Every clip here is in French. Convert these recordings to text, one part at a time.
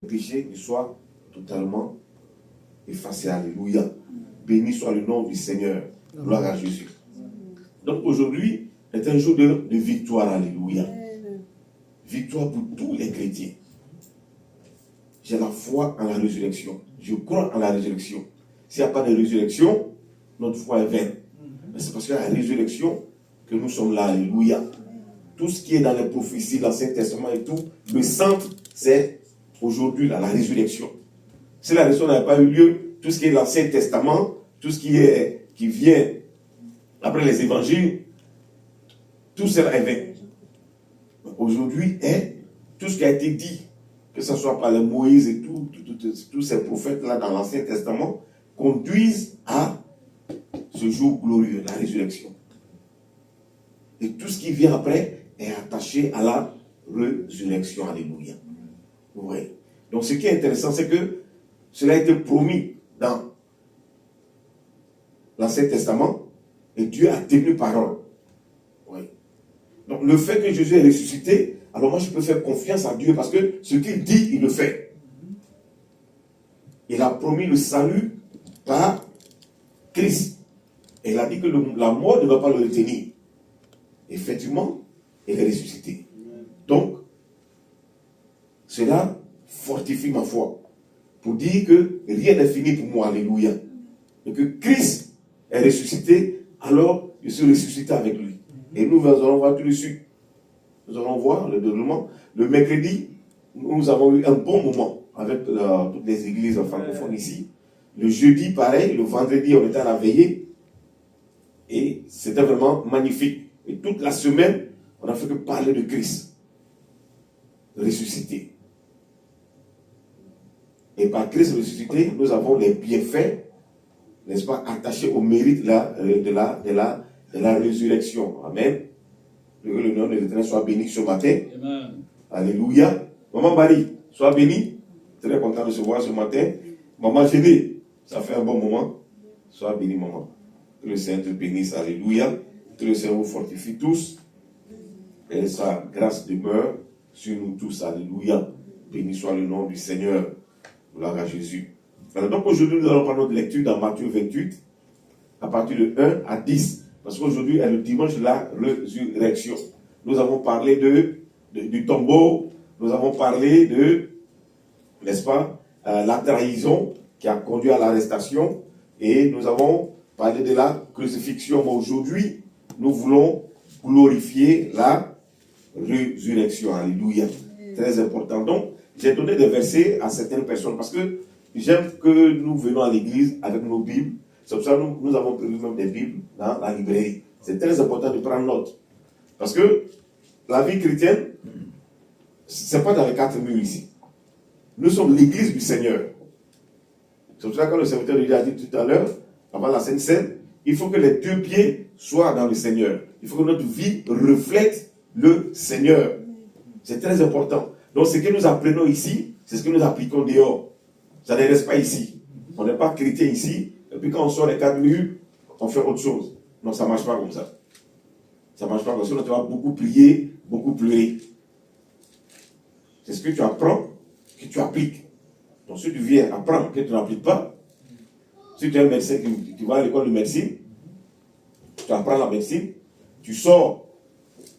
péché soit totalement effacé. Alléluia. Béni soit le nom du Seigneur. Gloire à Jésus. Donc aujourd'hui est un jour de victoire. Alléluia. Victoire pour tous les chrétiens. J'ai la foi en la résurrection. Je crois en la résurrection. S'il n'y a pas de résurrection, notre foi est vaine. Mais c'est parce qu'il y a la résurrection que nous sommes là. Alléluia. Tout ce qui est dans les prophéties, l'Ancien Testament et tout, le centre, c'est aujourd'hui la résurrection. Si la résurrection n'a pas eu lieu, tout ce qui est l'Ancien Testament, tout ce qui vient après les évangiles, tout cela est vain. Aujourd'hui est tout ce qui a été dit, que ce soit par les Moïse et tous ces prophètes-là dans l'Ancien Testament, conduisent à ce jour glorieux, la résurrection. Et tout ce qui vient après est attaché à la résurrection. Alléluia. Oui. Donc ce qui est intéressant, c'est que cela a été promis dans l'Ancien Testament et Dieu a tenu parole. Oui. Donc le fait que Jésus est ressuscité, alors moi je peux faire confiance à Dieu parce que ce qu'il dit, il le fait. Il a promis le salut par Christ. Et il a dit que la mort ne va pas le retenir. Effectivement, il est ressuscité. Donc, cela fortifie ma foi. Pour dire que rien n'est fini pour moi. Alléluia. Et que Christ est ressuscité, alors je suis ressuscité avec lui. Et nous allons voir tout de suite. Nous allons voir le déroulement. Le mercredi, nous avons eu un bon moment avec toutes les églises francophones ici. Le jeudi, pareil. Le vendredi, on était à la veillée. Et c'était vraiment magnifique. Et toute la semaine, on n'a fait que parler de Christ ressuscité. Et par Christ ressuscité, nous avons les bienfaits, n'est-ce pas, attachés au mérite de la résurrection. Amen. Que le nom de l'Éternel soit béni ce matin. Amen. Alléluia. Maman Marie, sois bénie. Très content de se voir ce matin. Maman Géné, ça fait un bon moment. Sois bénie, maman. Que le Seigneur te bénisse. Alléluia. Que le Seigneur vous fortifie tous. Et sa grâce demeure sur nous tous. Alléluia. Béni soit le nom du Seigneur. Gloire à Jésus. Alors donc aujourd'hui, nous allons prendre notre lecture dans Matthieu 28, à partir de 1 à 10. Parce qu'aujourd'hui est le dimanche de la résurrection. Nous avons parlé du tombeau. Nous avons parlé de, n'est-ce pas, la trahison qui a conduit à l'arrestation. Et nous avons parlé de la crucifixion. Mais aujourd'hui, nous voulons glorifier la résurrection. Alléluia. Très important. Donc, j'ai donné des versets à certaines personnes parce que j'aime que nous venons à l'église avec nos Bibles. C'est pour ça que nous avons prévu même des Bibles dans la librairie. C'est très important de prendre note. Parce que la vie chrétienne, ce n'est pas dans les quatre murs ici. Nous sommes l'église du Seigneur. C'est pour ça que le serviteur de Dieu a dit tout à l'heure, avant la Sainte Seine, il faut que les deux pieds soient dans le Seigneur. Il faut que notre vie reflète le Seigneur. C'est très important. Donc ce que nous apprenons ici, c'est ce que nous appliquons dehors. Ça ne reste pas ici. On n'est pas chrétien ici, et puis quand on sort les quatre murs, on fait autre chose. Non, ça ne marche pas comme ça. Ça ne marche pas comme ça. Sinon, tu vas beaucoup prier, beaucoup pleurer. C'est ce que tu apprends, que tu appliques. Donc si tu viens apprendre que tu n'appliques pas, si tu es un médecin, tu vas à l'école de médecine, tu apprends la médecine, tu sors.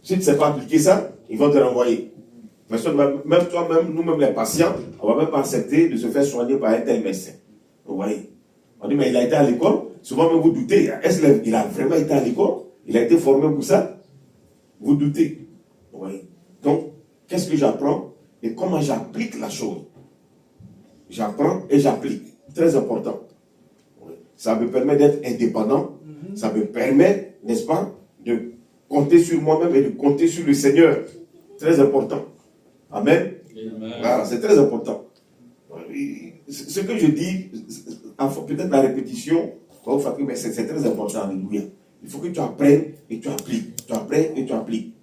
Si tu ne sais pas appliquer ça, ils vont te renvoyer. Même toi-même, nous-mêmes les patients, on ne va même pas accepter de se faire soigner par un tel médecin. Vous voyez? On dit, mais il a été à l'école. Souvent, même vous doutez, est-ce qu'il a vraiment été à l'école? Il a été formé pour ça? Vous doutez. Vous voyez? Donc, qu'est-ce que j'apprends et comment j'applique la chose? J'apprends et j'applique. Très important. Ça me permet d'être indépendant. Ça me permet, n'est-ce pas, de compter sur moi-même et de compter sur le Seigneur. Très important. Amen. Voilà, c'est très important. Ce que je dis, peut-être la répétition, mais c'est très important. Alléluia. Il faut que tu apprennes et tu appliques. Tu apprennes et tu appliques.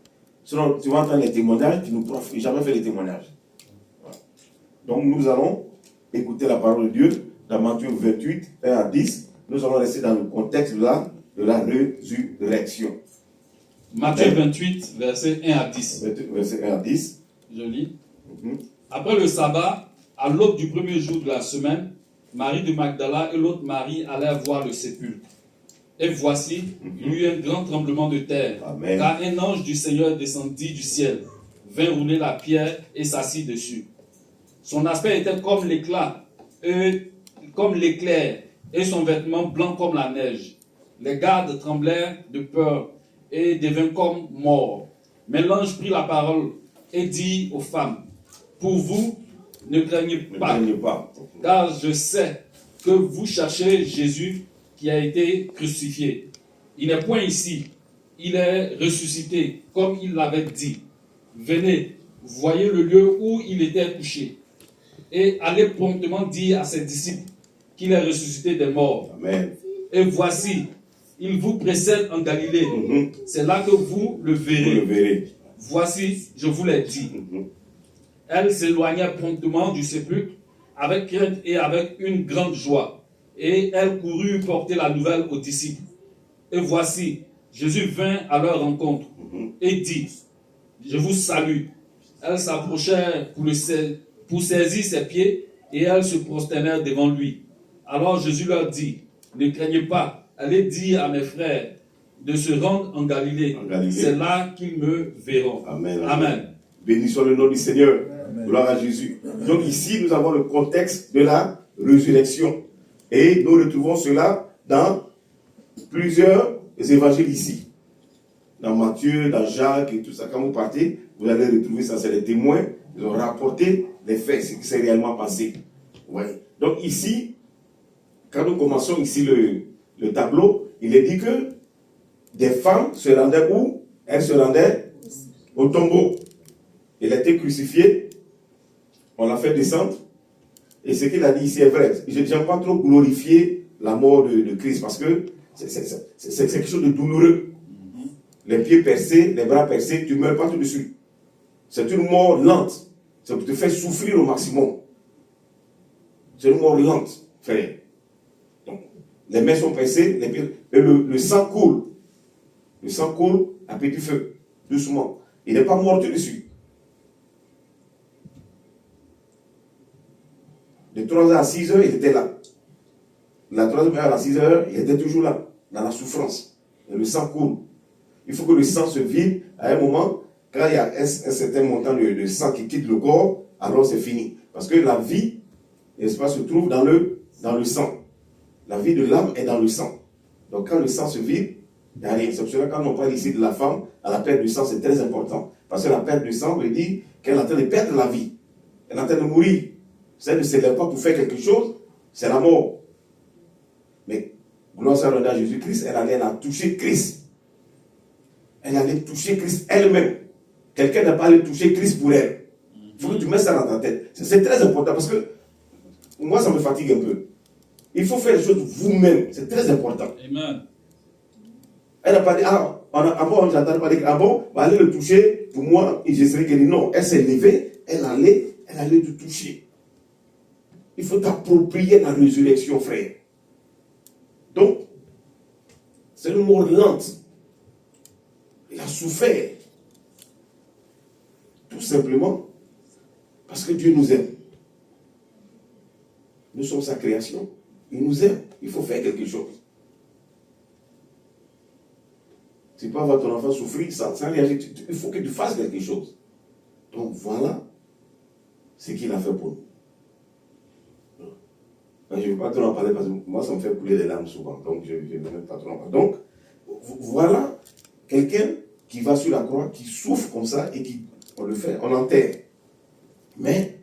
Sinon, tu vas entendre les témoignages, tu ne pourras jamais faire les témoignages. Voilà. Donc, nous allons écouter la parole de Dieu dans Matthieu 28, 1 à 10. Nous allons rester dans le contexte de la résurrection. Matthieu 28, verset 1 à 10. Verset 1 à 10. Je lis. Après le sabbat, À l'aube du premier jour de la semaine, Marie de Magdala et l'autre Marie allèrent voir le sépulcre. Et voici, il y eut un grand tremblement de terre, Amen. car un ange du Seigneur descendit du ciel, vint rouler la pierre et s'assit dessus. Son aspect était comme l'éclat, comme l'éclair, et son vêtement blanc comme la neige. Les gardes tremblèrent de peur et devinrent comme morts. Mais l'ange prit la parole et dit aux femmes, pour vous, ne craignez Ne pas, craignez pas. car je sais que vous cherchez Jésus qui a été crucifié. Il n'est point ici, il est ressuscité, comme il l'avait dit. Venez, voyez le lieu où il était couché, et allez promptement dire à ses disciples qu'il est ressuscité des morts. Amen. Et voici, il vous précède en Galilée. Mhm. C'est là que vous le Vous verrez. le verrez. Voici, je vous l'ai dit. Mhm. Elle s'éloigna promptement du sépulcre avec crainte et avec une grande joie. Et elle courut porter la nouvelle aux disciples. Et voici, Jésus vint à leur rencontre et dit, je vous salue. Elle s'approchait pour saisir ses pieds et elles se prosternèrent devant lui. Alors Jésus leur dit, ne craignez pas, allez dire à mes frères de se rendre en Galilée. En Galilée. C'est là qu'ils me verront. Amen. Amen. Béni soit le nom du Seigneur. Gloire à Jésus. Donc ici, nous avons le contexte de la résurrection. Et nous retrouvons cela dans plusieurs évangiles ici. Dans Matthieu, dans Jacques et tout ça. Quand vous partez, vous allez retrouver ça. C'est les témoins. Ils ont rapporté les faits, ce qui s'est réellement passé. Ouais. Donc ici, quand nous commençons ici le tableau, il est dit que des femmes se rendaient où? Elles se rendaient au tombeau. Il a été crucifié. On l'a fait descendre. Et ce qu'il a dit ici est vrai. Je n'aime pas trop glorifier la mort de Christ parce que c'est quelque chose de douloureux. Les pieds percés, les bras percés, tu ne meurs pas tout de suite. C'est une mort lente. Ça te fait souffrir au maximum. C'est une mort lente, frère. Donc, les mains sont percées, les pieds, et le sang coule. Le sang coule à petit feu, doucement. Il n'est pas mort tout de suite. De 3h à 6h, il était là. De la 3e heure à 6h, il était toujours là, dans la souffrance. Et le sang coule. Il faut que le sang se vide à un moment. Quand il y a un certain montant de sang qui quitte le corps, alors c'est fini. Parce que la vie, n'est-ce pas, se trouve dans le sang. La vie de l'âme est dans le sang. Donc quand le sang se vide, il n'y a rien. C'est pour cela que quand on parle ici de la femme, à la perte du sang, c'est très important. Parce que la perte du sang veut dire qu'elle est en train de perdre la vie. Elle est en train de mourir. Si elle ne s'élève pas pour faire quelque chose, c'est la mort. Mais, gloire soit rendue à Jésus-Christ, elle allait la toucher Christ. Elle allait toucher Christ elle-même. Quelqu'un n'a pas allé toucher Christ pour elle. Il faut que tu mettes ça dans ta tête. C'est très important parce que moi, ça me fatigue un peu. Il faut faire les choses vous-même. C'est très important. Amen. Elle n'a pas dit, bon, j'entends pas dire, allez le toucher pour moi et je serai guéri. Non, elle s'est levée, elle allait te toucher. Il faut t'approprier la résurrection, frère. Donc, c'est une mort lente. Il a souffert. Tout simplement parce que Dieu nous aime. Nous sommes sa création. Il nous aime. Il faut faire quelque chose. Tu peux avoir ton enfant souffrir sans réagir. Il faut que tu fasses quelque chose. Donc voilà ce qu'il a fait pour nous. Je ne vais pas trop en parler parce que moi, ça me fait couler les larmes souvent. Donc, je ne vais même pas trop en parler. Donc, voilà quelqu'un qui va sur la croix, qui souffre comme ça et qui, on le fait, on enterre. Mais,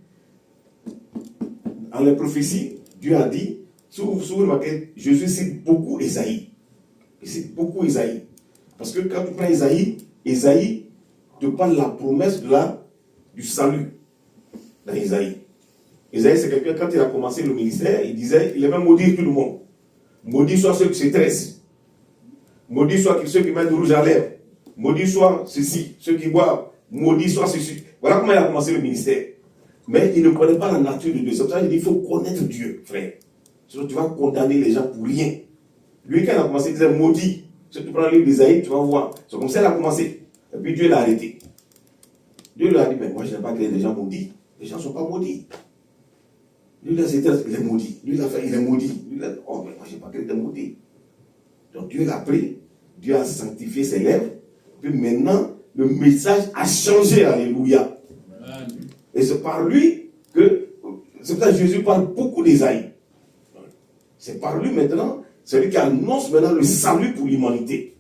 dans les prophéties, Dieu a dit, si vous vous remarquez, Jésus cite beaucoup Ésaïe. Il cite beaucoup Ésaïe. Parce que quand tu prends Ésaïe, Ésaïe te parle de la promesse du salut dans Ésaïe. Ésaïe, c'est quelqu'un, quand il a commencé le ministère, il disait, il aimait maudire tout le monde. Maudit soit ceux qui se tressent. Maudit soit ceux qui mettent du rouge à lèvres. Maudit soit ceux-ci, ceux qui boivent. Maudit soit ceux-ci. Voilà comment il a commencé le ministère. Mais il ne connaît pas la nature de Dieu. C'est pour ça qu'il dit, il faut connaître Dieu, frère. Sinon, tu vas condamner les gens pour rien. Lui, quand il a commencé, il disait, maudit. Si tu prends le livre d'Ésaïe, tu vas voir. C'est comme ça qu'il a commencé. Et puis Dieu l'a arrêté. Dieu lui a dit, mais moi, je n'ai pas créé des gens maudits. Les gens ne sont pas maudits. Lui, là, il est maudit. Lui, là, il est maudit. Lui, là, oh, mais moi, je n'ai pas qu'il était maudit. Donc, Dieu l'a pris. Dieu a sanctifié ses lèvres. Puis maintenant, le message a changé. Alléluia. Amen. Et c'est par lui que, c'est pour ça que Jésus parle beaucoup d'Ésaïe. C'est par lui maintenant, c'est lui qui annonce maintenant le salut pour l'humanité.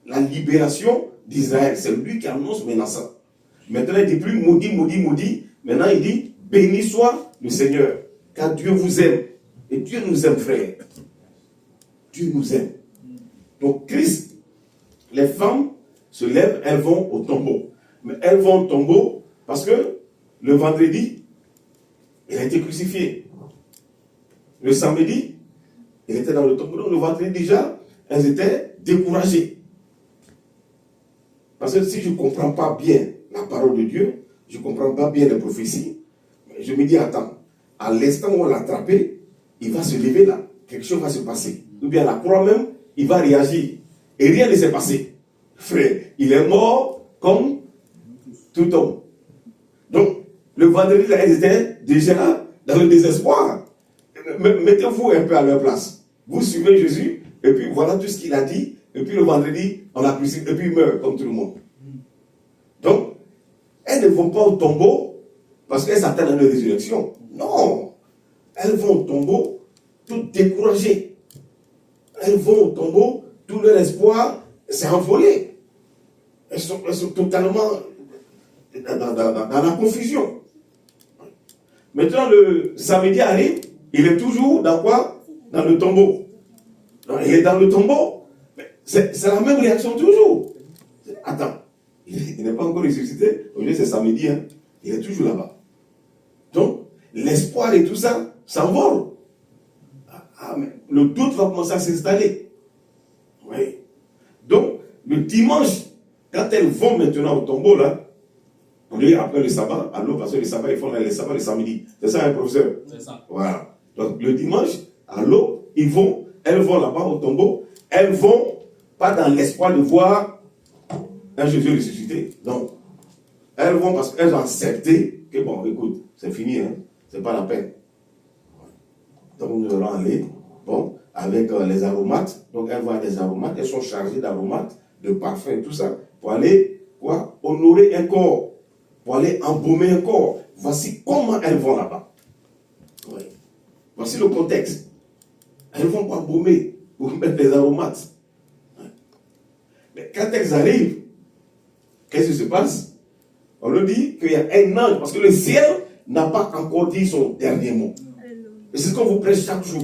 La libération d'Israël. C'est lui qui annonce maintenant ça. Maintenant, il ne dit plus maudit, maudit, maudit. Maintenant, il dit béni soit le Seigneur. Car Dieu vous aime. Et Dieu nous aime, frère. Dieu nous aime. Donc, Christ, les femmes se lèvent, elles vont au tombeau. Mais elles vont au tombeau parce que le vendredi, il a été crucifié. Le samedi, il était dans le tombeau. Donc, le vendredi, déjà, elles étaient découragées. Parce que si je ne comprends pas bien la parole de Dieu, je ne comprends pas bien les prophéties, je me dis, attends, à l'instant où on l'a attrapé, il va se lever là. Quelque chose va se passer. Ou bien à la croix même, il va réagir. Et rien ne s'est passé. Frère, il est mort comme tout homme. Donc, le vendredi, là, elles étaient déjà dans le désespoir. Mettez-vous un peu à leur place. Vous suivez Jésus, et puis voilà tout ce qu'il a dit, et puis le vendredi, on l'a crucifié, et puis il meurt comme tout le monde. Donc, elles ne vont pas au tombeau parce qu'elles s'attendent à une résurrection. Non. Elles vont au tombeau toutes découragées. Elles vont au tombeau, tout leur espoir s'est envolé. Elles sont totalement dans la confusion. Maintenant, le samedi arrive, il est toujours dans quoi? Dans le tombeau. Donc, il est dans le tombeau. C'est la même réaction toujours. Attends, il n'est pas encore ressuscité. Aujourd'hui, c'est samedi. Hein. Il est toujours là-bas. Donc, l'espoir et tout ça s'envole. Ah, mais le doute va commencer à s'installer. Oui. Donc, le dimanche, quand elles vont maintenant au tombeau, là, on dit après le sabbat, alors parce que le sabbat, ils font le sabbat le samedi. C'est ça, hein, professeur? C'est ça. Voilà. Donc, le dimanche, à l'eau, elles vont là-bas au tombeau, elles vont pas dans l'espoir de voir un Jésus ressuscité. Donc, elles vont parce qu'elles ont accepté que, bon, écoute, c'est fini, hein, c'est pas la peine. Donc, nous allons aller, bon, avec les aromates. Donc, elles vont à des aromates, elles sont chargées d'aromates, de parfums, tout ça, pour aller, quoi, honorer un corps, pour aller embaumer un corps. Voici comment elles vont là-bas. Oui. Voici le contexte. Elles vont pour embaumer, pour mettre des aromates. Mais quand elles arrivent, qu'est-ce qui se passe? On nous dit qu'il y a un ange, parce que le ciel n'a pas encore dit son dernier mot. Et c'est ce qu'on vous prêche chaque jour.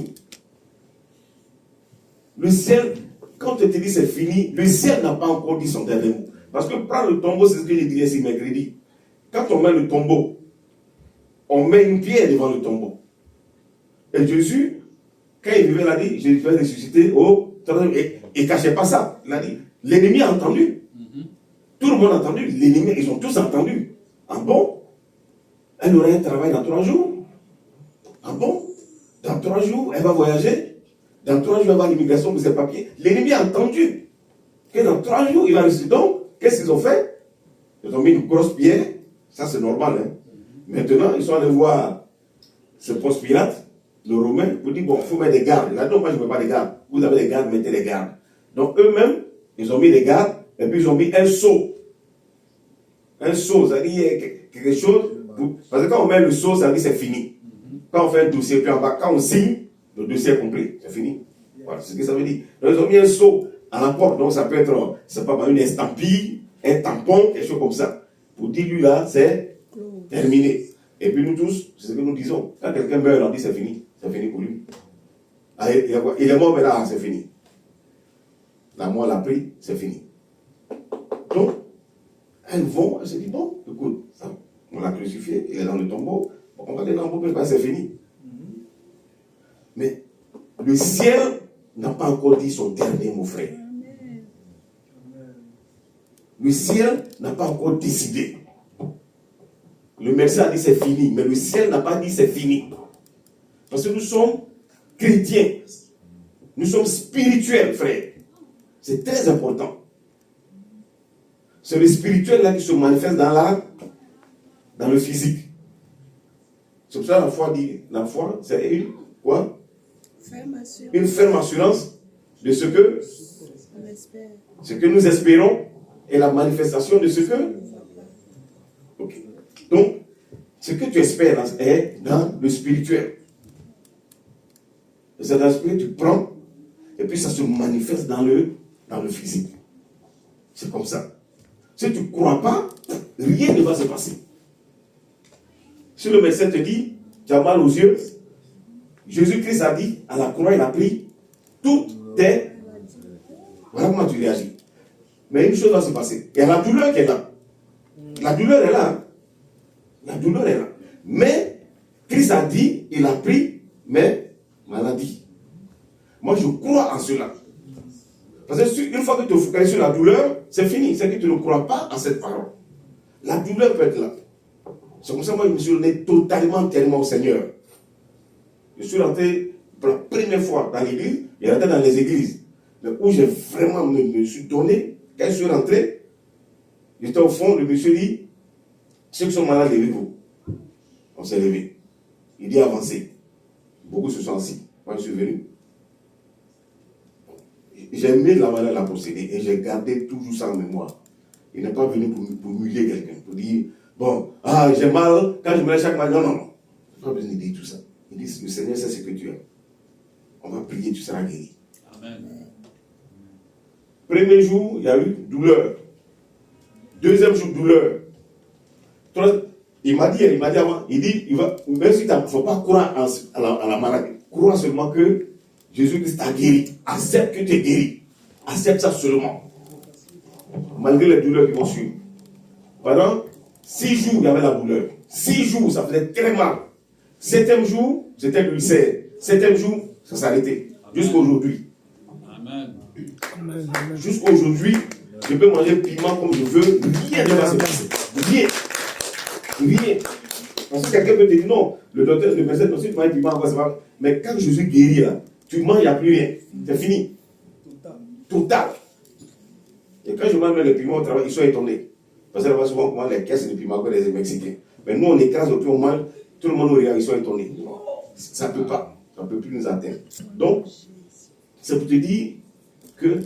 Le ciel, quand on te dit c'est fini, le ciel n'a pas encore dit son dernier mot. Parce que prendre le tombeau, c'est ce que j'ai dit ici mercredi. Quand on met le tombeau, on met une pierre devant le tombeau. Et Jésus, quand il vivait, il a dit, je vais ressusciter au troisième. Et il ne cachait pas ça. Il a dit, l'ennemi a entendu. Tout le monde a entendu. L'ennemi, ils ont tous entendu. Ah bon? Elle aurait un travail dans 3 jours. Ah bon? Dans 3 jours, elle va voyager. Dans 3 jours, elle va avoir l'immigration de ses papiers. L'ennemi a entendu que dans 3 jours, il va ressusciter. Donc, qu'est-ce qu'ils ont fait? Ils ont mis une grosse pierre. Ça, c'est normal. Hein? Maintenant, ils sont allés voir ce Ponce Pilate, le Romain, pour dire, bon, il faut mettre des gardes. Il a dit, non, moi, je ne veux pas des gardes. Vous avez des gardes, mettez des gardes. Donc, eux-mêmes, ils ont mis des gardes, et puis ils ont mis un seau. Un seau, ça veut dire quelque chose. Parce que quand on met le seau, ça veut dire c'est fini. Quand on fait un dossier, puis en bas, quand on signe, le dossier est complet. C'est fini. Voilà, c'est ce que ça veut dire. Donc, ils ont mis un seau à la porte. Donc, ça peut être, c'est pas une estampille, un tampon, quelque chose comme ça. Pour dire, lui, là, c'est terminé. Et puis, nous tous, c'est ce que nous disons. Quand quelqu'un meurt, on dit c'est fini. C'est fini pour lui. Ah, il est mort, mais là, c'est fini. La mort l'a pris, c'est fini. Donc, elles vont, elles se disent, bon, écoute, ça, on l'a crucifié, il est dans le tombeau, bon, on va aller dans le tombeau, c'est fini. Mais le ciel n'a pas encore dit son dernier mot, frère. Le ciel n'a pas encore décidé. Le médecin a dit c'est fini, mais le ciel n'a pas dit c'est fini. Parce que nous sommes chrétiens. Nous sommes spirituels, frère. C'est très important. C'est le spirituel là qui se manifeste dans le physique. C'est pour ça que la foi, c'est une quoi? Ferme assurance. Une ferme assurance de ce que, On espère. ce que nous espérons et la manifestation de ce que. Ok. Donc, ce que tu espères est dans le spirituel. C'est dans le spirituel que tu prends et puis ça se manifeste dans le physique. C'est comme ça. Si tu ne crois pas, rien ne va se passer. Si le médecin te dit, tu as mal aux yeux, Jésus-Christ a dit, à la croix, il a pris toutes tes... Voilà comment tu réagis. Mais une chose va se passer. Il y a la douleur qui est là. La douleur est là. Hein. La douleur est là. Mais Christ a dit, il a pris mes maladies. Moi, je crois en cela. Parce que une fois que tu te focalises sur la douleur, c'est fini. C'est que tu ne crois pas en cette parole. La douleur peut être là. C'est comme ça que moi, je me suis donné totalement, tellement au Seigneur. Je suis rentré pour la première fois dans l'église, et rentré dans les églises. Mais où j'ai vraiment me suis donné, quand je suis rentré, j'étais au fond, le monsieur dit, ceux qui sont malades, levez-vous. On s'est levé. Il dit avancez. Beaucoup se sont assis. Moi, je suis venu. J'ai aimé la manière de la procéder et j'ai gardé toujours ça en mémoire. Il n'est pas venu pour humilier quelqu'un, pour dire, bon, j'ai mal, quand je me lève chaque matin. Non. Il n'a pas besoin de dire tout ça. Il dit, le Seigneur sait ce que tu as. On va prier, tu seras guéri. Amen. Premier jour, il y a eu douleur. Deuxième jour, douleur. Il m'a dit avant, il dit, même si il ne faut pas croire à la maladie, crois seulement que Jésus-Christ t'a guéri. Accepte que tu es guéri. Accepte ça seulement. Malgré les douleurs qui vont suivre. Pendant 6 jours, il y avait la douleur. 6 jours, ça faisait très mal. 7e jour, c'était l'ulcère. 7e jour, ça s'arrêtait. Jusqu'à aujourd'hui. Amen. Jusqu'à aujourd'hui, je peux manger piment comme je veux. Rien ne va se passer. Rien. Parce que quelqu'un peut te dire non. Le docteur, le médecin, aussi, tu manges piment, ça va. Mais quand je suis guéri, là, tu manges, il n'y a plus rien. C'est fini. Total. Et quand je mange le piment au travail, ils sont étonnés. Parce que là-bas, souvent, on mange les caisses de piment comme les Mexicains. Mais nous, on écrase au pied, on mange, tout le monde nous regarde, ils sont étonnés. Ça ne peut pas. Ça ne peut plus nous atteindre. Donc, c'est pour te dire que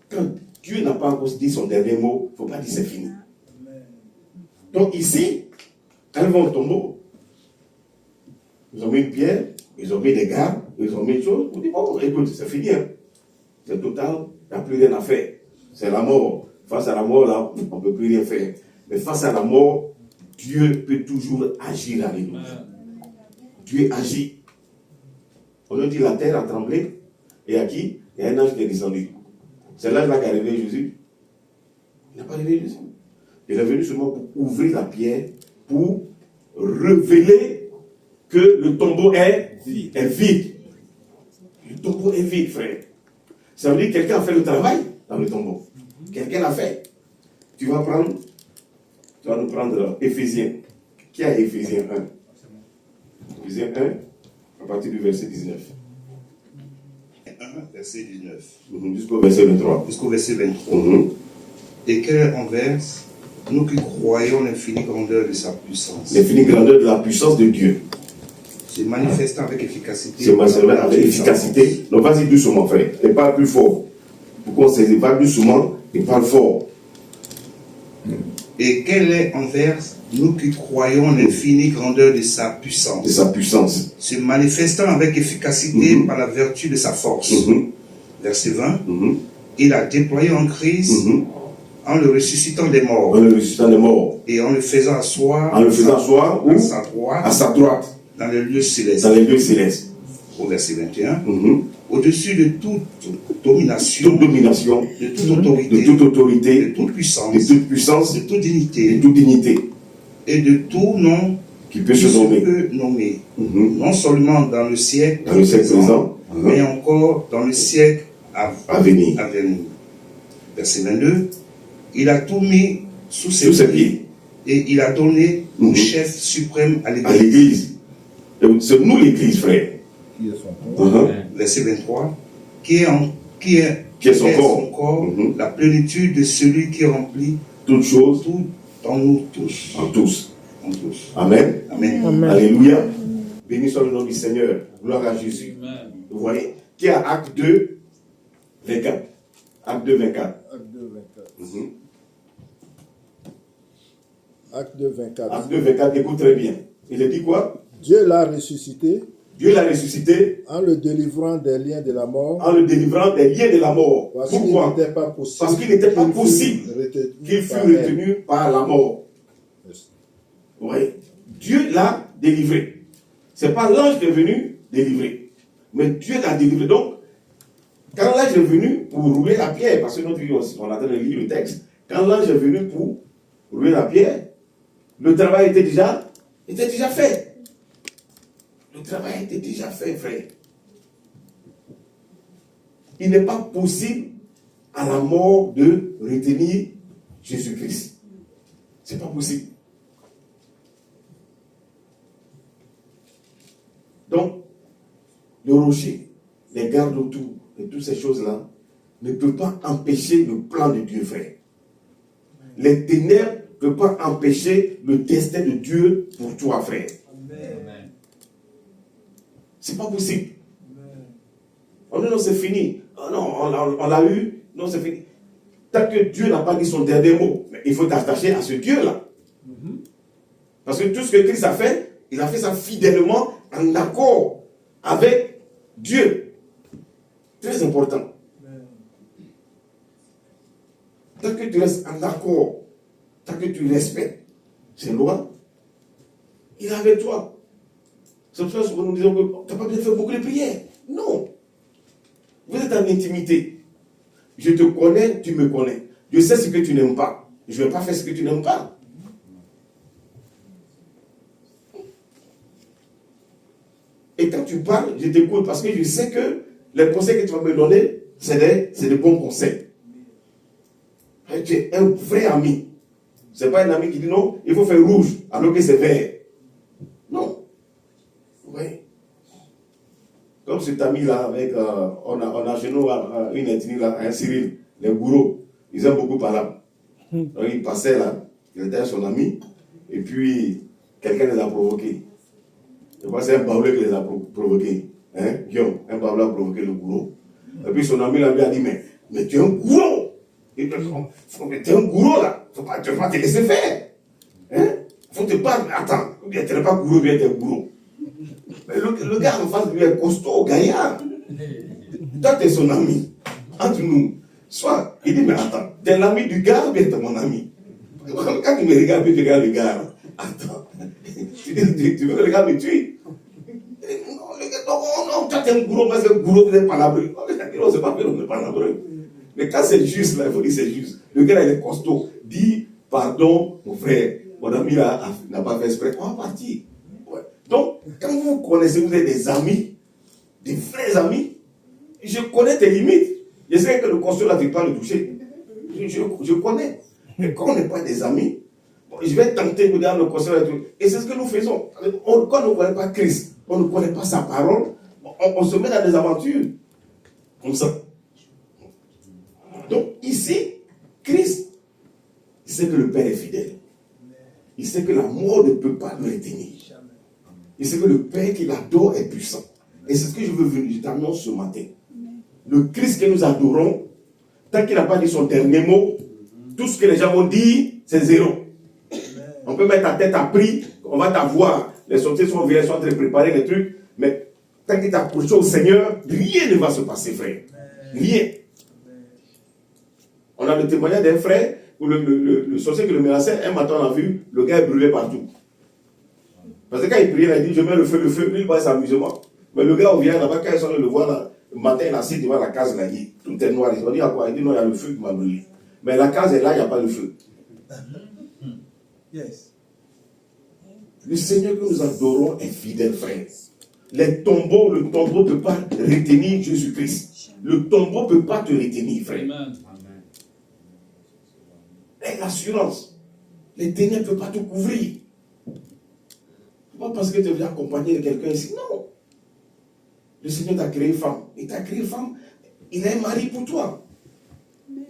quand Dieu n'a pas encore dit son dernier mot, il ne faut pas dire c'est fini. Donc, ici, quand ils vont au tombeau, ils ont mis une pierre, ils ont mis des gardes, ils ont mis une chose. On dit, bon, écoute, c'est fini. Hein. C'est total, il n'y a plus rien à faire. C'est la mort. Face à la mort, là, on ne peut plus rien faire. Mais face à la mort, Dieu peut toujours agir. Alléluia. Dieu agit. On nous dit la terre a tremblé. Et à qui? Il y a un ange qui est descendu. C'est l'ange-là qui a réveillé Jésus. Il n'a pas réveillé Jésus. Il est venu seulement pour ouvrir la pierre, pour révéler que le tombeau est vide. Le tombeau est vide, frère. Ça veut dire que quelqu'un a fait le travail dans le tombeau. Quelqu'un l'a fait. Tu vas nous prendre Éphésiens. Qui a Éphésiens 1? Éphésiens 1, à partir du verset 19. 1, verset 19. Jusqu'au verset 23. Jusqu'au verset 23. Et quelle enverse, nous qui croyons l'infinie grandeur de sa puissance. L'infinie grandeur de la puissance de Dieu. Se manifestant avec efficacité. Se manifestant avec efficacité. Donc vas-y doucement, frère. Et parle plus fort. Pourquoi on ne sait pas doucement et parle fort. Et quelle est envers nous qui croyons l'infinie grandeur de sa puissance. De sa puissance. Se manifestant avec efficacité par la vertu de sa force. Verset 20. Il a déployé en Christ en le ressuscitant des morts. En le ressuscitant des morts. Et en le faisant asseoir. En le faisant asseoir où? À sa droite. Dans les lieux célestes. Dans les lieux célestes. Au verset 21. Au-dessus de toute domination. Toute domination. De toute autorité. De toute autorité. De toute puissance. De toute puissance. De toute dignité. De toute dignité. Et de tout nom qui peut se nommer. Non seulement dans le siècle présent, mais encore dans le siècle à venir. Verset 22. Il a tout mis sous ses pieds. Et il a donné au chef suprême à l'Église. C'est nous l'Église, frère. Verset 23. Qui est son corps, la plénitude de celui qui remplit toutes choses tout en nous tous. En tous. Amen. Amen. Amen. Alléluia. Béni soit le nom du Seigneur. Gloire à Jésus. Amen. Vous voyez, qui a Acte 2, 24. Acte 2, 24. Acte 2, 24. Mhm. Acte 2, 24. Acte 2, 24, écoute très bien. Il a dit quoi? Dieu l'a ressuscité Dieu l'a ressuscité en le délivrant des liens de la mort. en le délivrant des liens de la mort. Parce qu'il Pourquoi? n'était pas possible, Parce qu'il n'était pas possible qu'il fût par elle. retenu par la mort. Yes. Oui. Dieu l'a délivré. Ce n'est pas l'ange qui est venu délivrer. Mais Dieu l'a délivré. Donc, quand l'ange est venu pour rouler la pierre, parce que notre vie, on est en train de lire le texte, quand l'ange est venu pour rouler la pierre, le travail était déjà fait. Le travail était déjà fait, frère. Il n'est pas possible à la mort de retenir Jésus-Christ. Ce n'est pas possible. Donc, le rocher, les gardes autour et toutes ces choses-là ne peuvent pas empêcher le plan de Dieu, frère. Les ténèbres ne peuvent pas empêcher le destin de Dieu pour toi, frère. Amen. C'est pas possible. Oh non, c'est fini. Oh non, on l'a eu. Non, c'est fini. Tant que Dieu n'a pas dit son dernier mot, mais il faut t'attacher à ce Dieu-là. Parce que tout ce que Christ a fait, il a fait ça fidèlement en accord avec Dieu. Très important. Tant que tu restes en accord, tant que tu respectes ses lois, il est avec toi. C'est pour ça que nous disons que tu n'as pas besoin de faire beaucoup de prières. Non. Vous êtes en intimité. Je te connais, tu me connais. Je sais ce que tu n'aimes pas. Je ne vais pas faire ce que tu n'aimes pas. Et quand tu parles, je t'écoute parce que je sais que les conseils que tu vas me donner, c'est des bons conseils. Et tu es un vrai ami. Ce n'est pas un ami qui dit non, il faut faire rouge alors que c'est vert. Non. Oui. Comme cet ami-là, avec, on a chez nous une ethnie, là, un Cyril, les gourous, ils aiment beaucoup parler. Donc il passait là, il était son ami, et puis quelqu'un les a provoqués. Je crois que c'est un baoulé qui les a provoqués. Hein, Guillaume, un baoulé a provoqué le gourou. Et puis son ami là lui a dit, mais tu es un gourou. Il dit, mais tu es un gourou là, tu ne peux pas te laisser faire. Hein? Faut te battre, attends, tu n'es pas gourou, tu es gourou. Mais le gars en face de lui est costaud, gaillard. Toi, tu es son ami. Entre nous. Soit, il dit, mais attends, tu es l'ami du gars ou bien tu es mon ami? Quand tu me regardes, tu regardes le gars. Attends, tu veux que le gars me tue? Non, toi, tu es un gourou, parce que le gourou, tu es palabreux. Non, c'est pas vrai, on est palabreux. Mais quand c'est juste, là, il faut dire c'est juste. Le gars, il est costaud. Dis, pardon, mon frère, mon ami là n'a pas fait exprès. On va partir. Ouais. Donc, quand vous connaissez, vous êtes des amis, des vrais amis, je connais tes limites. Je sais que le costaud là, tu ne peux pas le toucher. Je connais. Mais quand on n'est pas des amis, bon, je vais tenter de regarder le costaud là. Et c'est ce que nous faisons. Quand on ne connaît pas Christ, on ne connaît pas sa parole, on se met dans des aventures. Comme ça. Donc ici, Christ, il sait que le Père est fidèle. Il sait que la mort ne peut pas le retenir. Il sait que le Père qu'il adore est puissant. Et c'est ce que je veux venir, je t'annonce ce matin. Le Christ que nous adorons, tant qu'il n'a pas dit son dernier mot, tout ce que les gens vont dire, c'est zéro. On peut mettre ta tête à prix, on va t'avoir. Les sorciers sont vieux, sont en train de préparer les trucs, mais tant qu'il t'approche au Seigneur, rien ne va se passer, frère. Rien. On a le témoignage d'un frère où le sorcier qui le menaçait, un matin on a vu, le gars est brûlé partout. Parce que quand il priait, il a dit, je mets le feu, lui il va s'amusement. Mais le gars, on vient là-bas, quand ils sont allés le voir, là, le matin, il est assis devant la case, là, tout est noir. On dit à quoi? Il dit, non, il y a le feu qui m'a brûlé. Mais la case est là, il n'y a pas de feu. Yes. Le Seigneur que nous adorons est fidèle, frère. Le tombeau ne peut pas retenir Jésus-Christ. Le tombeau ne peut pas te retenir, frère. Amen. Et l'assurance. Les ténèbres ne peuvent pas te couvrir. Pas parce que tu es accompagné de quelqu'un ici. Non. Le Seigneur t'a créé femme. Il t'a créé femme. Il a un mari pour toi.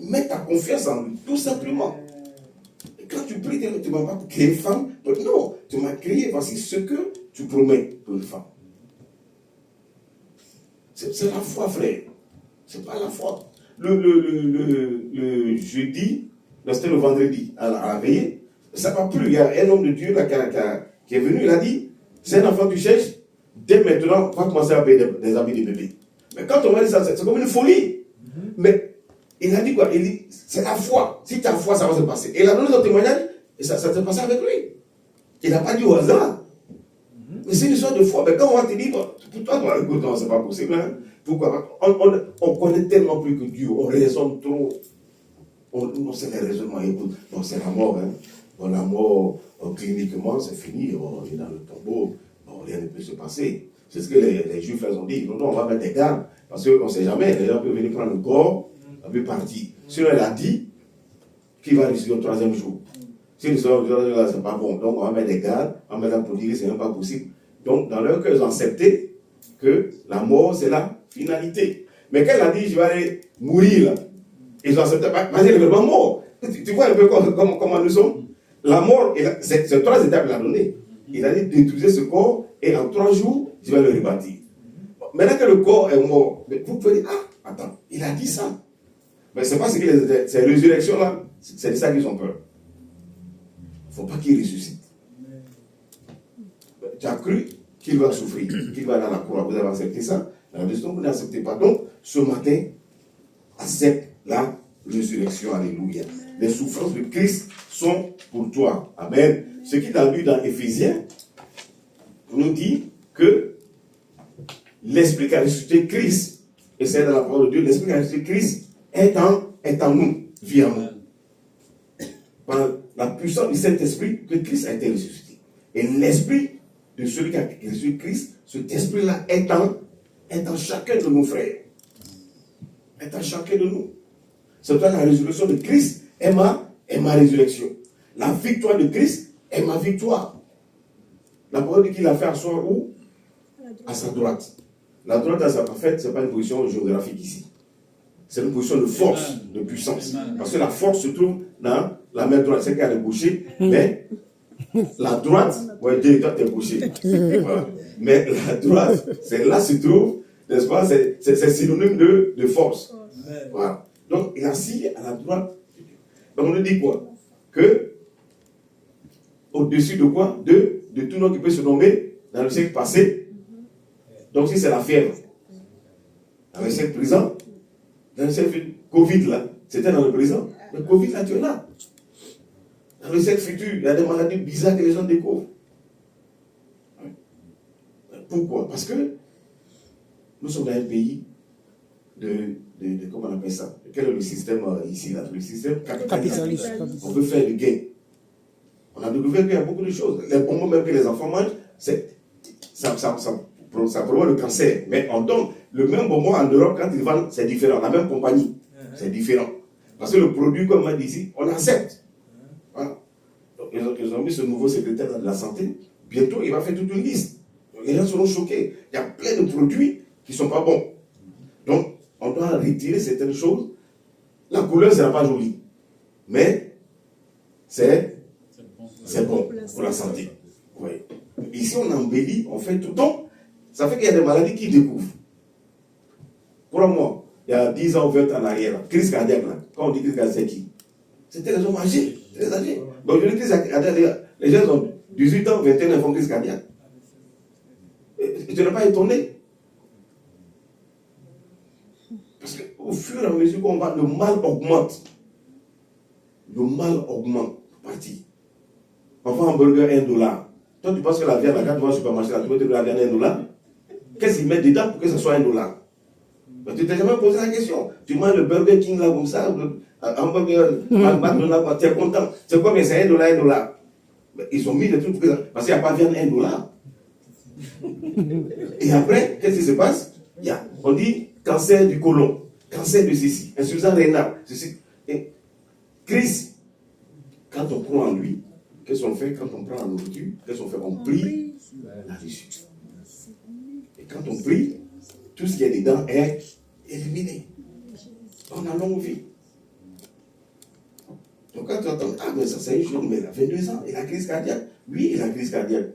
Mets ta confiance en lui. Tout simplement. Et quand tu pries, tu ne vas pas créer femme Donc, non, tu m'as créé, voici ce que tu promets pour une femme. C'est la foi, frère. C'est pas la foi. Le jeudi, c'était le vendredi, à la veillée, ça ne va plus. Il y a un homme de Dieu là, qui est venu, il a dit, c'est un enfant que tu cherches, dès maintenant, on va commencer à payer des habits de bébé. Mais quand on m'a dit ça, c'est comme une folie. Mais il a dit quoi? Il dit, c'est la foi. Si tu as foi, ça va se passer. Et il a donné son témoignage, et ça s'est passé avec lui. Il n'a pas dit au hasard. Mais c'est une histoire de foi. Mais quand on va te dire, pour toi, écoute, non, c'est pas possible. Hein? Pourquoi? On connaît tellement plus que Dieu. On raisonne trop. On sait les raisonnements. Écoute, bon, c'est la mort. Hein? Bon, la mort, cliniquement, c'est fini. Bon, on est dans le tombeau. Bon, rien ne peut se passer. C'est ce que les Juifs ont dit. Non, on va mettre des gardes. Parce qu'on ne sait jamais. Les gens peuvent venir prendre le corps, ça peut partir. Sinon, elle a dit qu'il va réussir au 3e jour. Si le soir, c'est pas bon. Donc, on va mettre des gardes, on va mettre la politique, c'est même pas possible. Donc, dans leur cœur, ils ont accepté que la mort, c'est la finalité. Mais quand elle a dit, je vais aller mourir, là, ils ont accepté. Vas-y, elle est vraiment mort. Tu vois un peu comment nous sommes. La mort, c'est 3 étapes qu'il a donné. Il a dit détruisez ce corps et en 3 jours, je vais le rebâtir. Maintenant que le corps est mort, vous pouvez dire, ah, attends, il a dit ça. Mais c'est pas ce que ces résurrections-là, c'est de ça qu'ils ont peur. Il ne faut pas qu'il ressuscite. Tu as cru qu'il va souffrir, qu'il va aller à la croix. Vous avez accepté ça. La deuxième, vous n'acceptez pas. Donc, ce matin, accepte la résurrection. Alléluia. Les souffrances de Christ sont pour toi. Amen. Ce qu'il a lu dans Éphésiens nous dit que l'esprit qui a ressuscité Christ, et c'est dans la parole de Dieu, l'esprit qui a ressuscité Christ est en nous, vit en nous. Par la puissance du Saint-Esprit que Christ a été ressuscité. Et l'esprit de celui qui a ressuscité Christ, cet esprit-là est en chacun de nos frères. Est en chacun de nous. C'est pourquoi la résurrection de Christ est ma résurrection. La victoire de Christ est ma victoire. La parole dit qu'il a fait asseoir où? À sa droite. La droite, en fait, ce n'est pas une position géographique ici. C'est une position de force, de puissance. Parce que la force se trouve dans la main droite, c'est qu'elle est gaucher, mais la droite, ouais, toi t'es gaucher. Voilà. Mais la droite, c'est là se trouve, n'est-ce pas, c'est synonyme de force. Voilà. Donc, il est assis à la droite. Donc, on nous dit quoi? Que, au-dessus de quoi? De tout nom qui peut se nommer dans le siècle passé. Donc, si c'est la fièvre, dans le siècle présent, dans le siècle Covid, là, c'était dans le présent. Le Covid, là, tu es là. Dans le siècle futur, il y a des maladies bizarres que les gens découvrent. Pourquoi? Parce que nous sommes dans un pays comment on appelle ça? Quel est le système ici, là? Le système capitaliste. On veut faire du gain. On a découvert qu'il y a beaucoup de choses. Les bonbons même que les enfants mangent, ça provoque le cancer. Mais on donne le même bonbon en Europe, quand ils vendent, c'est différent. La même compagnie, c'est différent. Parce que le produit, comme on m'a dit ici, on accepte. Voilà. Donc, ils ont mis ce nouveau secrétaire de la santé. Bientôt, il va faire toute une liste. Donc, les gens seront choqués. Il y a plein de produits qui ne sont pas bons. Donc, on doit retirer certaines choses. La couleur ne sera pas jolie. Mais c'est bon pour la santé. Oui. Ici, on embellit, on fait tout. Donc, ça fait qu'il y a des maladies qui découvrent. Pour moi, il y a 10 ans, 20 ans en arrière, crise cardiaque, là. Quand on dit crise cardiaque, c'est qui? C'était les hommes âgés, très âgés. Donc, je dis crise cardiaque, les gens ont 18 ans, 21 ans, font crise cardiaque. Et tu n'es pas étonné. Parce qu'au fur et à mesure qu'on va, le mal augmente. Le mal augmente. Parti. On vend un burger $1. Toi, tu penses que la viande, quand tu vas au supermarché, tu peux te la viande $1. Qu'est-ce qu'ils mettent dedans pour que ce soit $1? Mais tu t'es jamais posé la question. Tu manges le Burger King là comme ça, un hamburger, McDonald's, tu es content. C'est quoi, mais c'est $1. Mais ils ont mis des trucs pour que ça. Parce qu'il n'y a pas de viande $1. Et après, qu'est-ce qui se passe? On dit cancer du côlon, cancer de ceci, insuffisance rénale, ceci. Et Christ, quand on croit en lui, qu'est-ce qu'on fait quand on prend la nourriture? Qu'est-ce qu'on fait? On prie là-dessus. Et quand on prie, tout ce qui est dedans est éliminé. On a longue vie. Donc quand tu entends, ah mais ça c'est une chose, mais il a 22 ans, il a crise cardiaque. Oui, la crise cardiaque.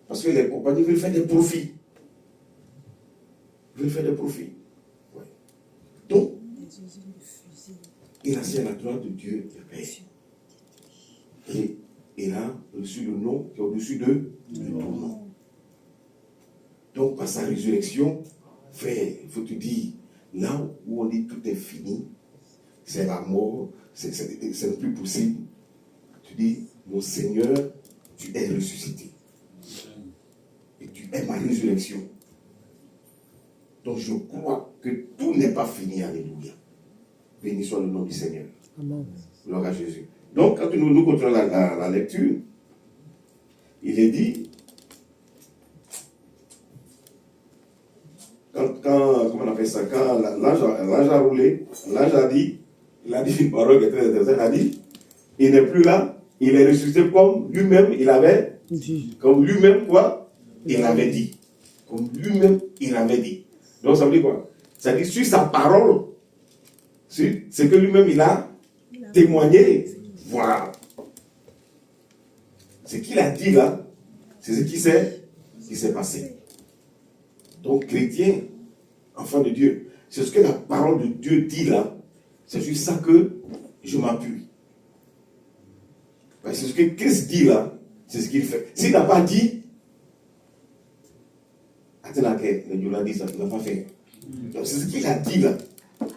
Parce que les compagnies veulent faire des profits. Veulent faire des profits. Ouais. Donc, il a assis à la droite de Dieu, le Père. Et il a reçu le nom qui est au-dessus de tout nom. Donc, par sa résurrection, frère, il faut te dire, là où on dit tout est fini, c'est la mort, c'est le plus possible. Tu dis, mon Seigneur, tu es ressuscité. Et tu es ma résurrection. Donc, je crois que tout n'est pas fini. Alléluia. Béni soit le nom du Seigneur. Amen. Gloire à Jésus. Donc, quand nous continuons la lecture, il est dit, comment on appelle ça, quand l'ange a roulé, l'ange a dit, il a dit une parole qui est très intéressante, il a dit, il n'est plus là, il est ressuscité comme lui-même, il avait dit. Comme lui-même, quoi, il avait dit. Comme lui-même, il avait dit. Donc, ça veut dire quoi? Ça veut dire, sur sa parole, c'est que lui-même, il a témoigné. Voilà. Ce qu'il a dit là, c'est ce qui s'est passé. Donc, chrétien, enfant de Dieu, c'est ce que la parole de Dieu dit là. C'est sur ça que je m'appuie. C'est ce que Christ dit là, c'est ce qu'il fait. S'il n'a pas dit, attends, il a dit ça, il n'a pas fait. Donc, c'est ce qu'il a dit là.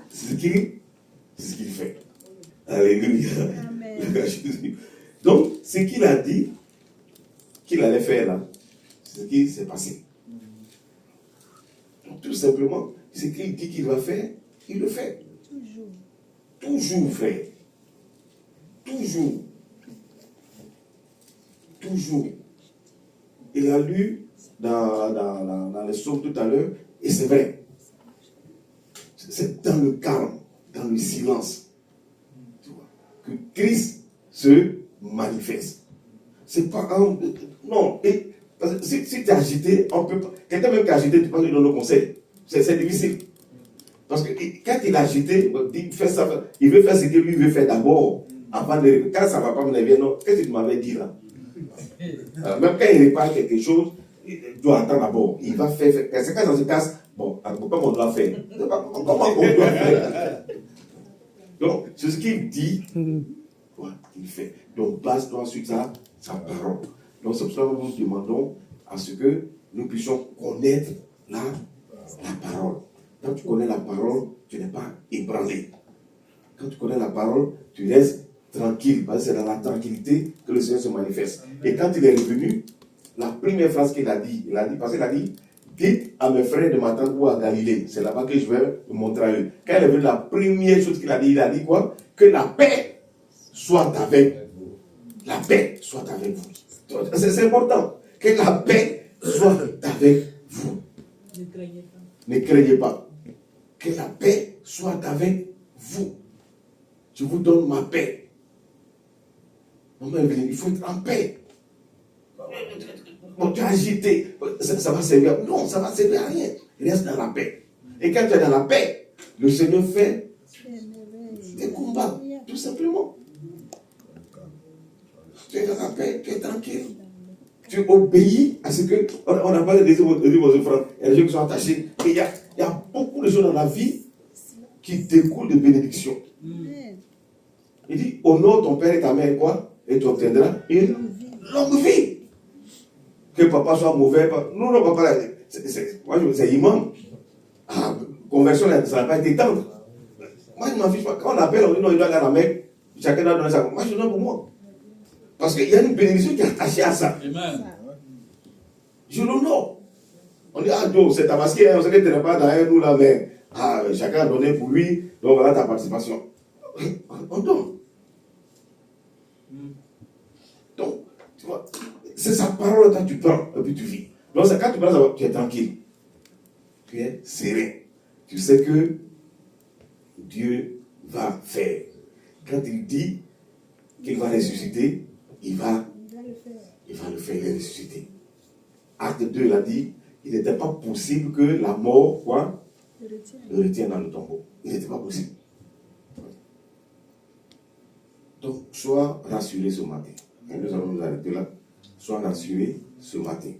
C'est ce qu'il fait. Alléluia. Amen. Donc, ce qu'il a dit qu'il allait faire là, c'est ce qui s'est passé. Donc, tout simplement, ce qu'il dit qu'il va faire, il le fait. Toujours. Toujours, frère. Toujours. Toujours. Il a lu dans les psaumes tout à l'heure, et c'est vrai. C'est dans le calme, dans le silence, que Christ se manifeste. C'est pas un... Non, et, parce que si tu es agité, on peut pas... Quelqu'un même qui est agité, tu peux lui donner le conseil. C'est difficile. Parce que quand il est agité, il fait ça, il veut faire ce que lui veut faire d'abord. Avant de... Quand ça ne va pas me lever, non, qu'est-ce que tu m'avais dit là? Même quand il répare quelque chose, il doit attendre d'abord. Il va faire... C'est quand ça se casse, bon, comment on doit faire? Comment on doit faire? Donc, c'est ce qu'il dit, qu'il fait. Donc, base-toi sur sa parole. Donc, c'est pour ça que nous demandons à ce que nous puissions connaître la parole. Quand tu connais la parole, tu n'es pas ébranlé. Quand tu connais la parole, tu restes tranquille. Parce que c'est dans la tranquillité que le Seigneur se manifeste. Et quand il est revenu, la première phrase qu'il a dit, parce qu'il a dit, dites à mes frères de m'attendre ou à Galilée. C'est là-bas que je vais vous montrer à eux. Quand il est venu, la première chose qu'il a dit quoi? Que la paix soit avec vous. La paix soit avec vous. C'est important. Que la paix soit avec vous. Ne craignez pas. Ne craignez pas. Que la paix soit avec vous. Je vous donne ma paix. Il faut être en paix. Bon, tu es agité, ça va servir. Non, ça va servir à rien. Reste dans la paix. Et quand tu es dans la paix, le Seigneur fait des combats, tout simplement. Tu es dans la paix, tu es tranquille. Tu obéis à ce que. On a parlé des vos frères. Il y a des gens qui sont attachés. Et il y a beaucoup de choses dans la vie qui découlent de bénédictions. Il dit, honore ton père et ta mère, quoi? Et tu obtiendras une longue vie. Que papa soit mauvais. Non, papa, moi, c'est imam. Conversion, ça n'a pas été tendre. Moi, je ne m'en fiche pas. Quand on appelle, on dit non, il doit aller à la Mecque. Chacun doit donner ça. Moi, je donne pour moi. Parce qu'il y a une bénédiction qui est attachée à ça. Amen. Je l'honore. On dit, Dieu, c'est Tabaski, on sait que tu n'es pas derrière nous là, mais chacun a donné pour lui, donc voilà ta participation. On donne. Donc, tu vois, c'est sa parole quand tu prends, et puis tu vis. Donc, c'est quand tu prends, tu es tranquille. Tu es serein. Tu sais que Dieu va faire. Quand il dit qu'il va ressusciter, il va le faire, il est ressuscité. Acte 2, il a dit, il n'était pas possible que la mort, quoi, le retienne dans le tombeau. Il n'était pas possible. Donc, sois rassuré ce matin. Et nous allons nous arrêter là. sois assuré ce matin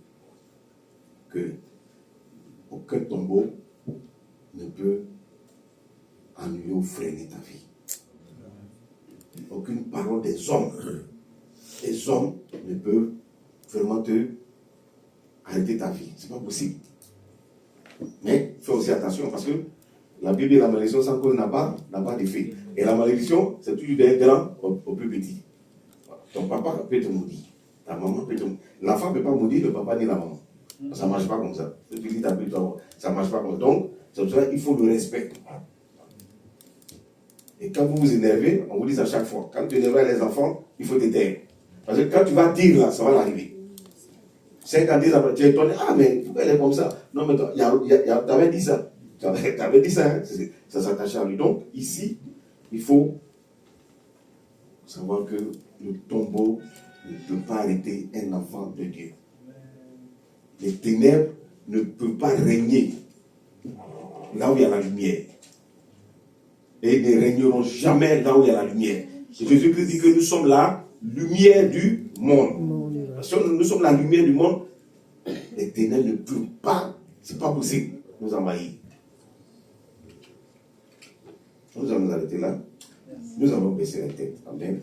que aucun tombeau ne peut annuler ou freiner ta vie. Aucune parole des hommes ne peuvent vraiment te arrêter ta vie. C'est pas possible. Mais fais aussi attention parce que la Bible et la malédiction sans cause n'a pas d'effet. Et la malédiction, c'est toujours des grands au plus petit. Ton papa peut te maudire. Ta maman peut te maudire. L'enfant ne peut pas maudire le papa ni la maman. Ça ne marche pas comme ça. Ça ne marche pas comme ça. Donc, c'est pour ça qu'il faut le respect. Et quand vous vous énervez, on vous dit à chaque fois, quand tu énerves les enfants, il faut te taire. Parce que quand tu vas dire là, ça va l'arriver. 5 ans, 10 ans, tu es étonné, ah mais pourquoi elle est comme ça? Non mais tu avais dit ça. Tu avais dit ça, hein? Ça s'attache à lui. Donc ici, il faut savoir que le tombeau ne peut pas arrêter un enfant de Dieu. Les ténèbres ne peuvent pas régner là où il y a la lumière. Et ils ne régneront jamais là où il y a la lumière. Et Jésus-Christ dit que nous sommes la lumière du monde. Parce que nous sommes la lumière du monde. Les ténèbres ne peuvent pas, c'est pas possible, nous envahir. Nous allons nous arrêter là. Nous allons baisser la tête. Amen.